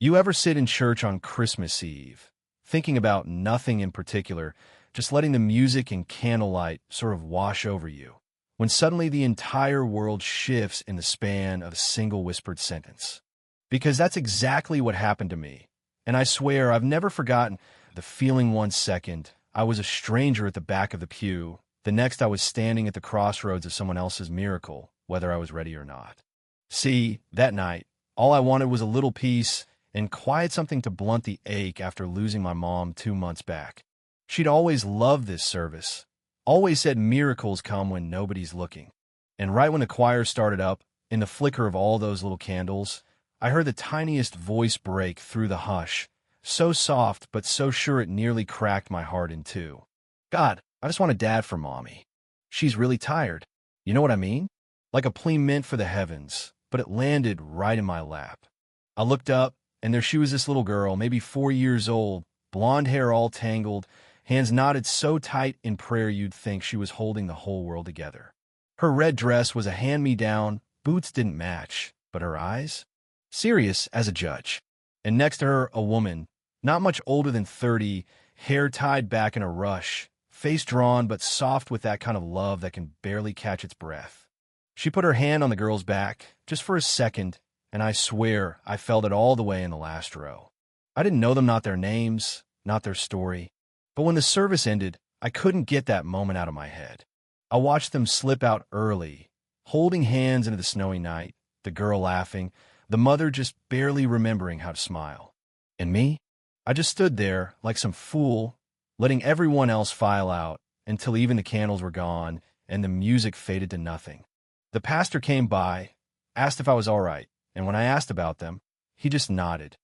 You ever sit in church on Christmas Eve, thinking about nothing in particular, just letting the music and candlelight sort of wash over you, when suddenly the entire world shifts in the span of a single whispered sentence? Because that's exactly what happened to me, and I swear I've never forgotten the feeling. 1 second, I was a stranger at the back of the pew. The next, I was standing at the crossroads of someone else's miracle, whether I was ready or not. See, that night, all I wanted was a little peace and quiet, something to blunt the ache after losing my mom 2 months back. She'd always loved this service, always said miracles come when nobody's looking. And right when the choir started up, in the flicker of all those little candles, I heard the tiniest voice break through the hush, so soft but so sure it nearly cracked my heart in two. God, I just want a dad for Mommy. She's really tired. You know what I mean? Like a plea meant for the heavens, but it landed right in my lap. I looked up, and there she was, this little girl, maybe 4 years old, blonde hair all tangled, hands knotted so tight in prayer you'd think she was holding the whole world together. Her red dress was a hand-me-down, boots didn't match, but her eyes? Serious as a judge. And next to her, a woman, not much older than 30, hair tied back in a rush, face drawn but soft with that kind of love that can barely catch its breath. She put her hand on the girl's back, just for a second, and I swear I felt it all the way in the last row. I didn't know them, not their names, not their story. But when the service ended, I couldn't get that moment out of my head. I watched them slip out early, holding hands into the snowy night, the girl laughing, the mother just barely remembering how to smile. And me? I just stood there like some fool, letting everyone else file out until even the candles were gone and the music faded to nothing. The pastor came by, asked if I was all right, and when I asked about them, he just nodded.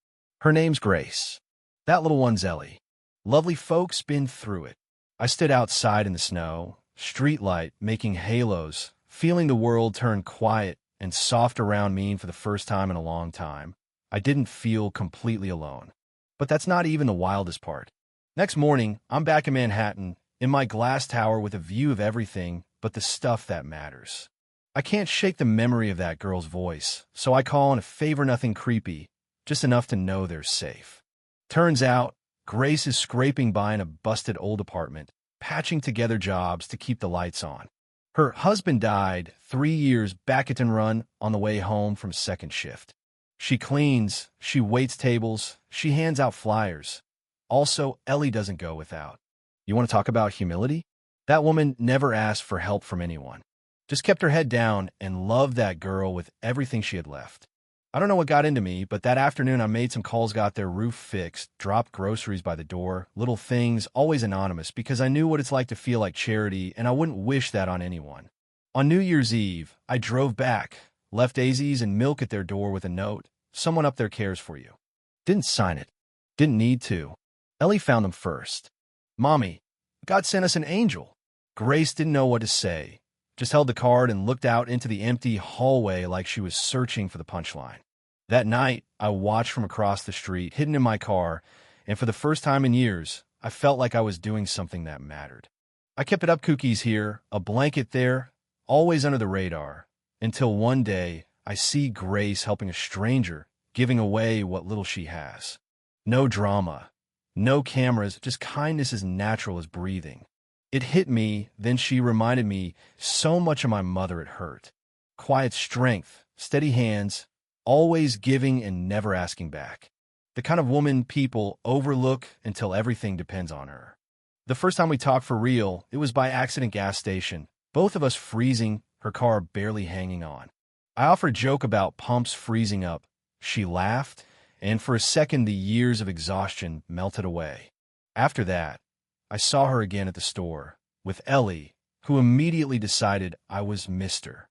Her name's Grace. That little one's Ellie. Lovely folks been through it. I stood outside in the snow, streetlight making halos, feeling the world turn quiet and soft around me, and for the first time in a long time, I didn't feel completely alone. But that's not even the wildest part. Next morning, I'm back in Manhattan, in my glass tower with a view of everything but the stuff that matters. I can't shake the memory of that girl's voice, so I call in a favor, nothing creepy, just enough to know they're safe. Turns out, Grace is scraping by in a busted old apartment, patching together jobs to keep the lights on. Her husband died 3 years back at and run on the way home from second shift. She cleans, she waits tables, she hands out flyers. Also, Ellie doesn't go without. You want to talk about humility? That woman never asked for help from anyone. Just kept her head down and loved that girl with everything she had left. I don't know what got into me, but that afternoon I made some calls, got their roof fixed, dropped groceries by the door, little things, always anonymous, because I knew what it's like to feel like charity, and I wouldn't wish that on anyone. On New Year's Eve, I drove back, left daisies and milk at their door with a note, someone up there cares for you. Didn't sign it. Didn't need to. Ellie found them first. Mommy, God sent us an angel. Grace didn't know what to say. Just held the card and looked out into the empty hallway like she was searching for the punchline. That night, I watched from across the street, hidden in my car, and for the first time in years, I felt like I was doing something that mattered. I kept it up, cookies here, a blanket there, always under the radar, until one day I see Grace helping a stranger, giving away what little she has. No drama, no cameras, just kindness as natural as breathing. It hit me, then she reminded me so much of my mother it hurt. Quiet strength, steady hands, always giving and never asking back. The kind of woman people overlook until everything depends on her. The first time we talked for real, it was by accident, gas station, both of us freezing, her car barely hanging on. I offered a joke about pumps freezing up. She laughed, and for a second the years of exhaustion melted away. After that, I saw her again at the store, with Ellie, who immediately decided I was Mr.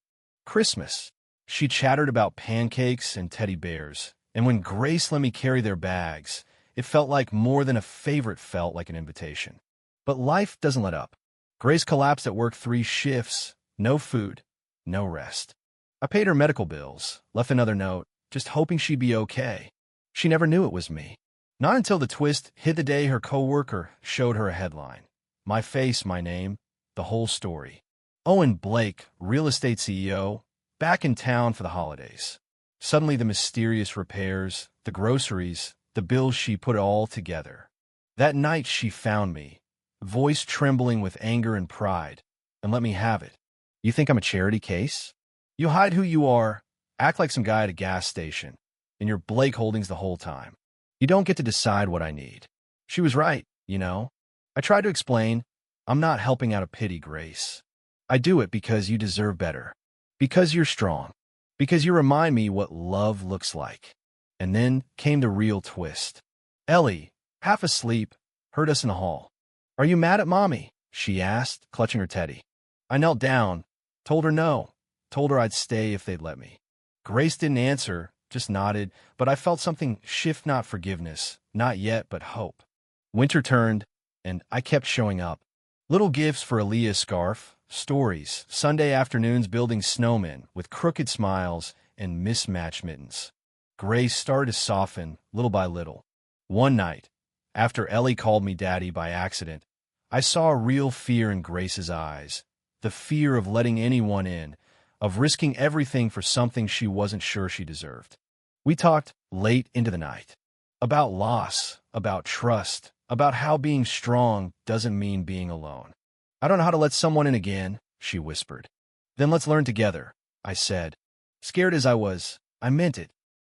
Christmas. She chattered about pancakes and teddy bears, and when Grace let me carry their bags, it felt like more than a favorite, felt like an invitation. But life doesn't let up. Grace collapsed at work 3 shifts, no food, no rest. I paid her medical bills, left another note, just hoping she'd be okay. She never knew it was me. Not until the twist hit the day her coworker showed her a headline. My face, my name, the whole story. Owen Blake, real estate CEO, back in town for the holidays. Suddenly the mysterious repairs, the groceries, the bills. She put it all together. That night she found me, voice trembling with anger and pride, and let me have it. You think I'm a charity case? You hide who you are, act like some guy at a gas station, and you're Blake Holdings the whole time. You don't get to decide what I need. She was right, you know. I tried to explain, I'm not helping out of pity, Grace. I do it because you deserve better. Because you're strong. Because you remind me what love looks like. And then came the real twist. Ellie, half asleep, heard us in the hall. Are you mad at Mommy? She asked, clutching her teddy. I knelt down, told her no, told her I'd stay if they'd let me. Grace didn't answer, just nodded, but I felt something shift, not forgiveness, not yet, but hope. Winter turned, and I kept showing up. Little gifts for Aaliyah's scarf, stories, Sunday afternoons building snowmen with crooked smiles and mismatched mittens. Grace started to soften, little by little. One night, after Ellie called me daddy by accident, I saw a real fear in Grace's eyes, the fear of letting anyone in, of risking everything for something she wasn't sure she deserved. We talked late into the night, about loss, about trust, about how being strong doesn't mean being alone. I don't know how to let someone in again, she whispered. Then let's learn together, I said. Scared as I was, I meant it.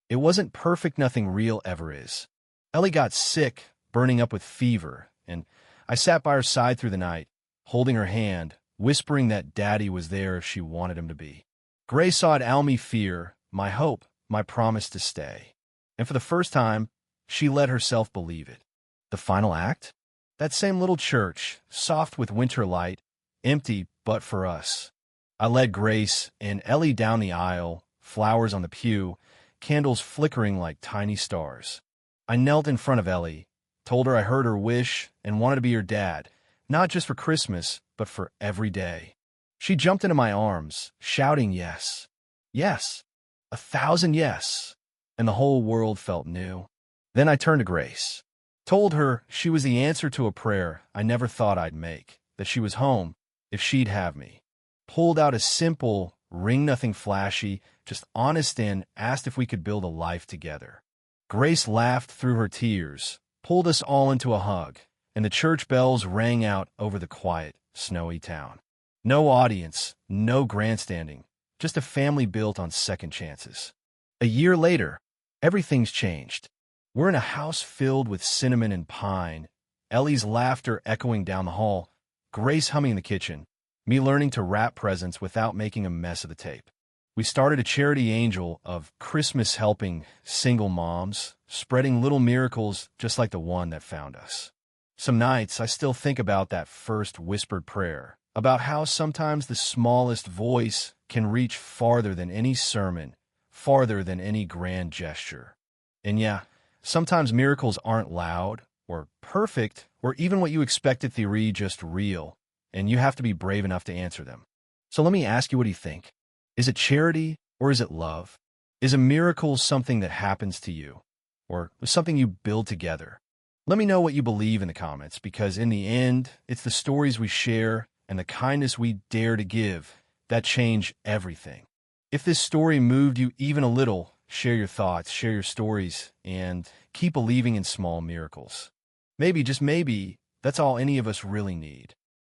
It wasn't perfect, nothing real ever is. Ellie got sick, burning up with fever, and I sat by her side through the night, holding her hand, whispering that Daddy was there if she wanted him to be. Grace saw it Almy fear, my hope, my promise to stay. And for the first time, she let herself believe it. The final act? That same little church, soft with winter light, empty but for us. I led Grace and Ellie down the aisle, flowers on the pew, candles flickering like tiny stars. I knelt in front of Ellie, told her I heard her wish and wanted to be her dad, not just for Christmas, but for every day. She jumped into my arms, shouting yes. Yes. 1,000 yes. And the whole world felt new. Then I turned to Grace. Told her she was the answer to a prayer I never thought I'd make, that she was home if she'd have me. Pulled out a simple, ring nothing flashy, just honest, and asked if we could build a life together. Grace laughed through her tears, pulled us all into a hug, and the church bells rang out over the quiet, snowy town. No audience, no grandstanding, just a family built on second chances. A year later, everything's changed. We're in a house filled with cinnamon and pine, Ellie's laughter echoing down the hall, Grace humming in the kitchen, me learning to wrap presents without making a mess of the tape. We started a charity angel of Christmas helping single moms, spreading little miracles just like the one that found us. Some nights I still think about that first whispered prayer, about how sometimes the smallest voice can reach farther than any sermon, farther than any grand gesture. And yeah, sometimes miracles aren't loud or perfect or even what you expect at theory, just real, and you have to be brave enough to answer them. So let me ask you, what do you think? Is it charity or is it love? Is a miracle something that happens to you or something you build together? Let me know what you believe in the comments, because in the end, it's the stories we share and the kindness we dare to give that change everything. If this story moved you even a little, share your thoughts, share your stories, and keep believing in small miracles. Maybe, just maybe, that's all any of us really need.